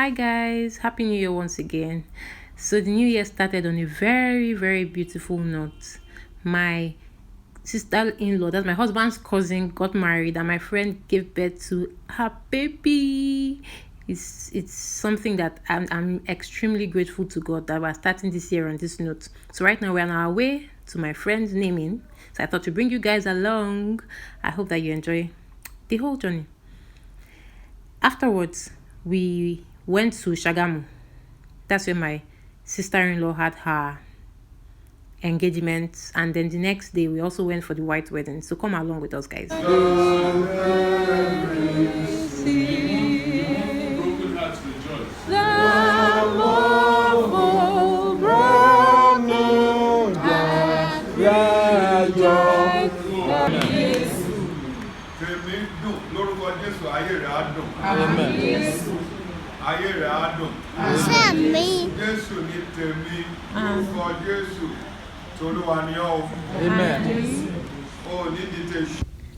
Hi guys, happy new year once again. So the new year started on a very, very beautiful note. My sister-in-law, that's my husband's cousin, got married, and my friend gave birth to her baby. It's something that I'm extremely grateful to God that we're starting this year on this note. So right now we're on our way to my friend's naming. So I thought to bring you guys along. I hope that you enjoy the whole journey. Afterwards, we went to Shagamu. That's where my sister-in-law had her engagement, and then the next day we also went for the white wedding. So come along with us, guys.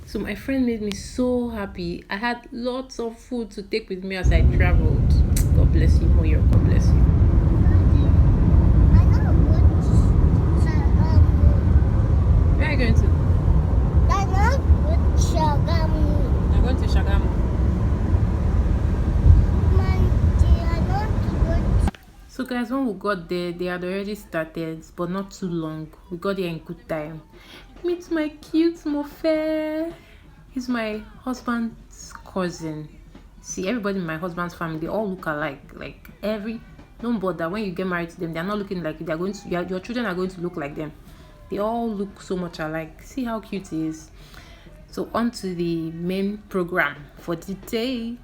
So my friend made me so happy. I had lots of food to take with me as I traveled. God bless you, Moyo. God bless you. Where are you going to? I'm going to Shagamu. So guys, when we got there, they had already started, but not too long. We got there in good time. Meet my cute Mofe. He's my husband's cousin. See, everybody in my husband's family, they all look alike. Like don't bother when you get married to them, they're not looking like you. They're going to your children are going to look like them. They all look so much alike. See how cute he is. So on to the main program for the day.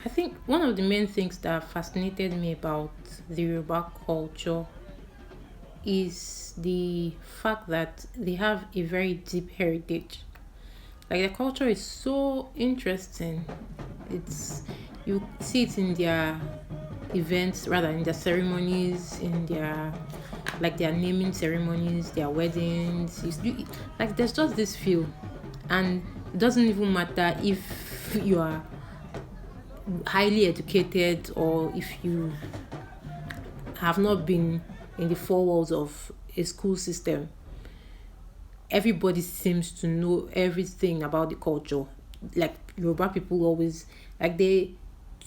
I think one of the main things that fascinated me about the Yoruba culture is the fact that they have a very deep heritage. Like, their culture is so interesting. You see it in their events, rather in their ceremonies, in their naming ceremonies, their weddings. Like, there's just this feel, and it doesn't even matter if you are highly educated or if you have not been in the four walls of a school system. Everybody seems to know everything about the culture. Like, Yoruba people always, like, they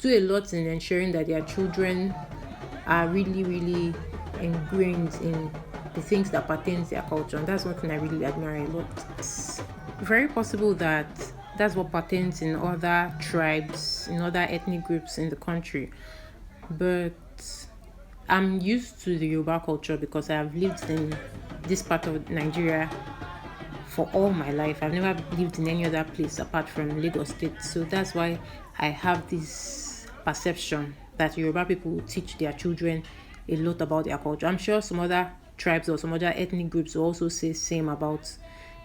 do a lot in ensuring that their children are really, really ingrained in the things that pertain to their culture, and that's one thing I really admire a lot. It's very possible that that's what pertains in other tribes, in other ethnic groups in the country. But I'm used to the Yoruba culture because I have lived in this part of Nigeria for all my life. I've never lived in any other place apart from Lagos State. So that's why I have this perception that Yoruba people will teach their children a lot about their culture. I'm sure some other tribes or some other ethnic groups will also say the same about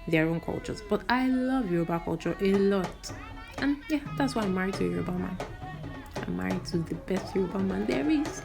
their own cultures. But I love Yoruba culture a lot. And yeah, that's why I'm married to a Yoruba man. I'm married to the best Yoruba man there is.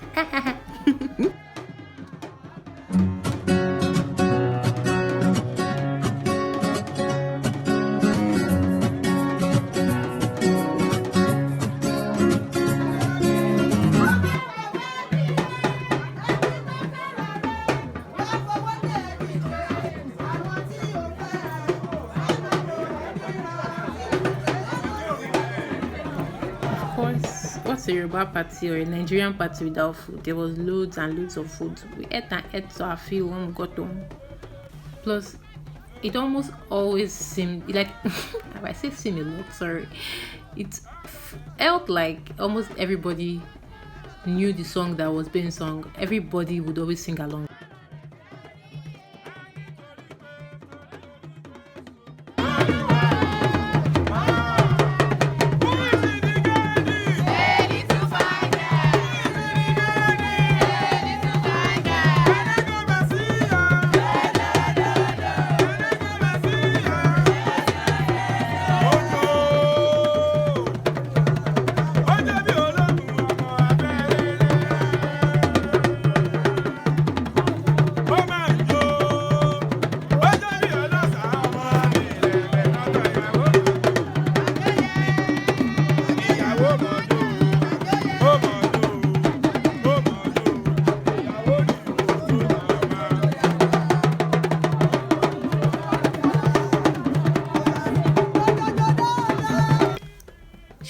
What's a Yoruba party or a Nigerian party without food? There was loads and loads of food. We ate and ate to our fill when we got home. Plus, it almost always seemed like, if I say seem a lot, sorry, it felt like almost everybody knew the song that was being sung. Everybody would always sing along.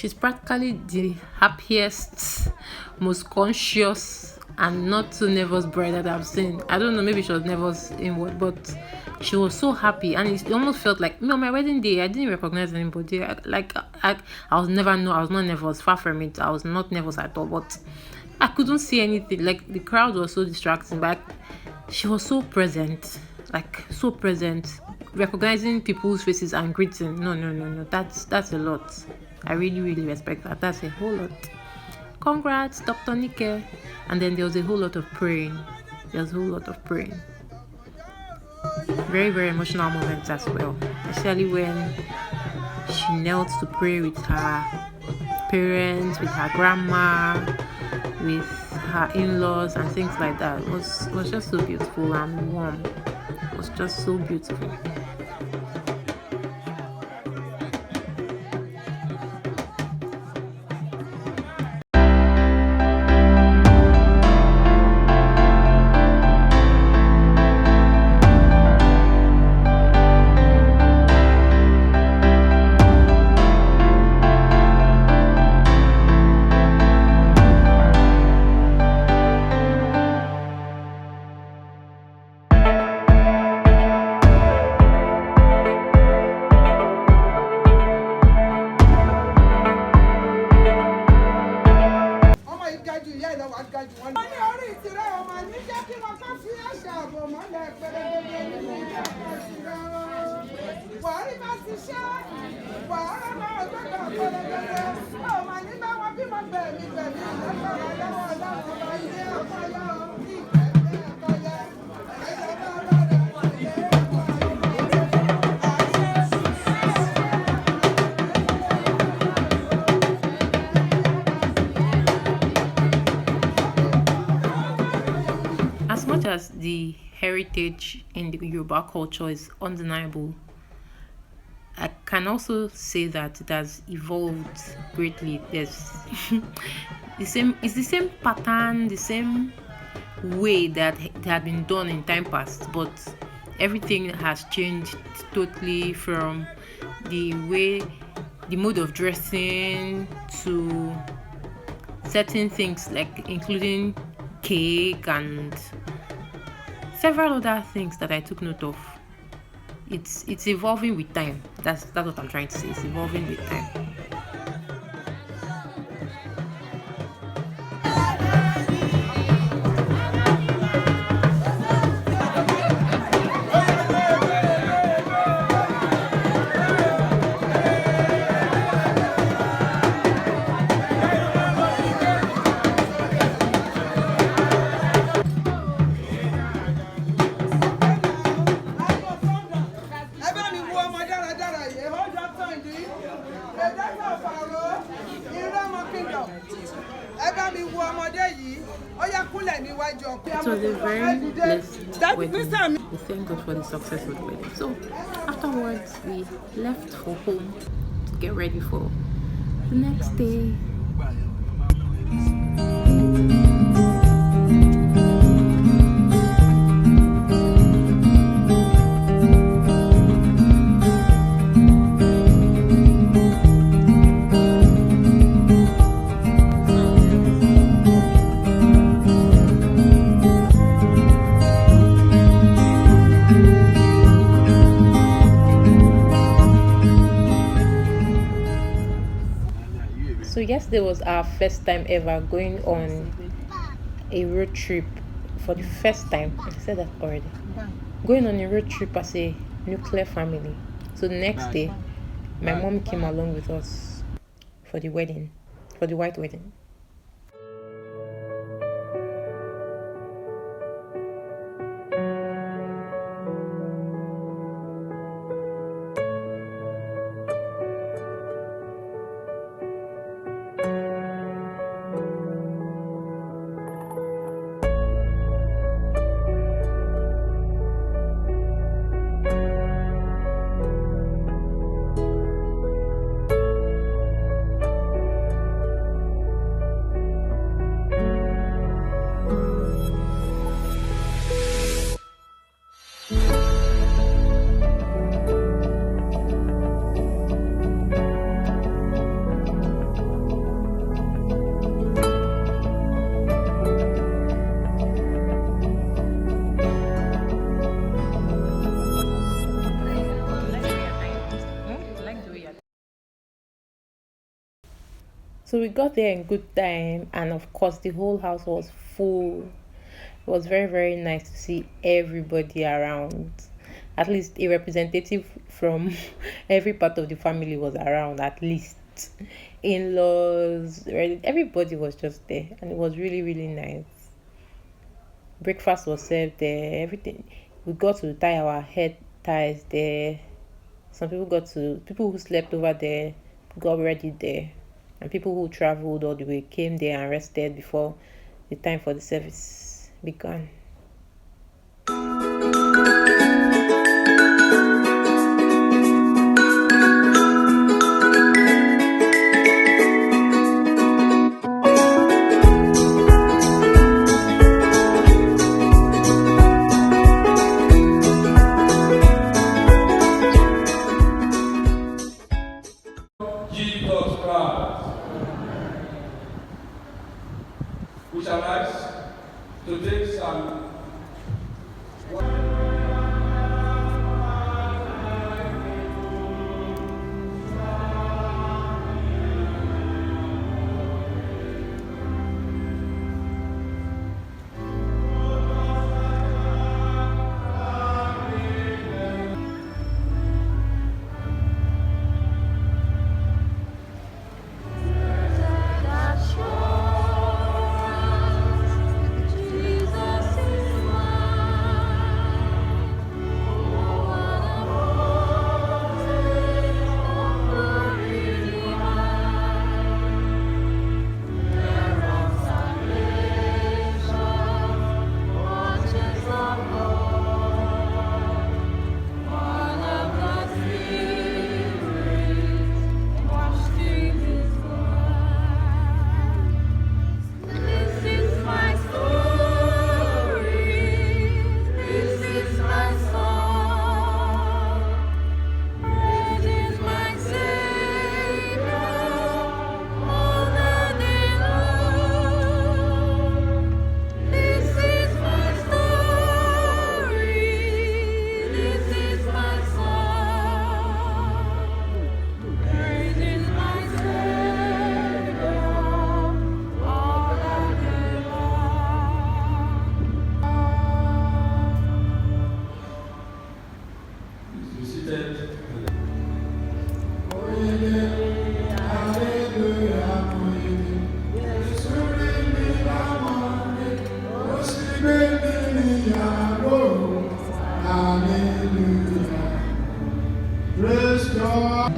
She's practically the happiest, most conscious, and not so nervous bride that I've seen. I don't know, maybe she was nervous inward, but she was so happy, and it almost felt like on my wedding day I didn't recognize anybody. I was never I was not nervous. Far from it, I was not nervous at all. But I couldn't see anything. Like the crowd was so distracting, but she was so present, recognizing people's faces and greeting. No. That's a lot. I really, really respect that. That's a whole lot. Congrats, Dr. Nike. And then there was a whole lot of praying. Very, very emotional moments as well. Especially when she knelt to pray with her parents, with her grandma, with her in-laws and things like that. It was just so beautiful and warm. It was just so beautiful. As much as the heritage in the Yoruba culture is undeniable, I can also say that it has evolved greatly. There's it's the same pattern, the same way that it had been done in time past, but everything has changed totally, from the mode of dressing to certain things, like including cake and several other things that I took note of. It's evolving with time. That's what I'm trying to say. It's evolving with time. It was a very blessed wedding. We thank God for the success of the wedding. So afterwards, we left for home to get ready for the next day. So yesterday was our first time ever going on a road trip for the first time. I said that already. Going on a road trip as a nuclear family. So the next day, my mom came along with us for the wedding, for the white wedding. So we got there in good time, and of course, the whole house was full. It was very, very nice to see everybody around. At least a representative from every part of the family was around, at least. In laws, everybody was just there, and it was really, really nice. Breakfast was served there, everything. We got to tie our head ties there. Some people who slept over there got ready there, and people who traveled all the way came there and rested before the time for the service began. Julietogberaha. We shall rise to take some. Praise God.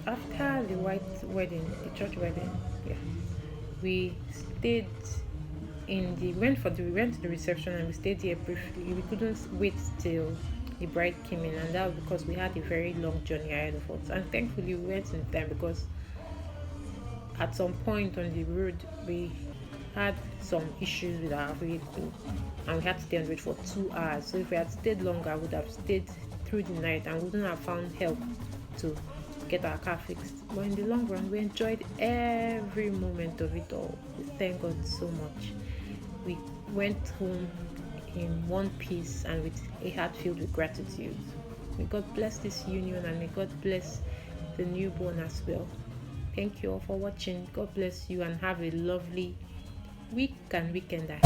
After the white wedding, the church wedding, yeah, we stayed we went to the reception and we stayed here briefly. We couldn't wait till the bride came in, and that was because we had a very long journey ahead of us. And thankfully, we went in time because at some point on the road, we had some issues with our vehicle and we had to stay on the road for 2 hours. So if we had stayed longer, I would have stayed through the night and wouldn't have found help to get our car fixed. But in the long run, we enjoyed every moment of it all. We thank God so much. We went home in one piece and with a heart filled with gratitude. May God bless this union and may God bless the newborn as well. Thank you all for watching. God bless you and have a lovely week and weekend ahead.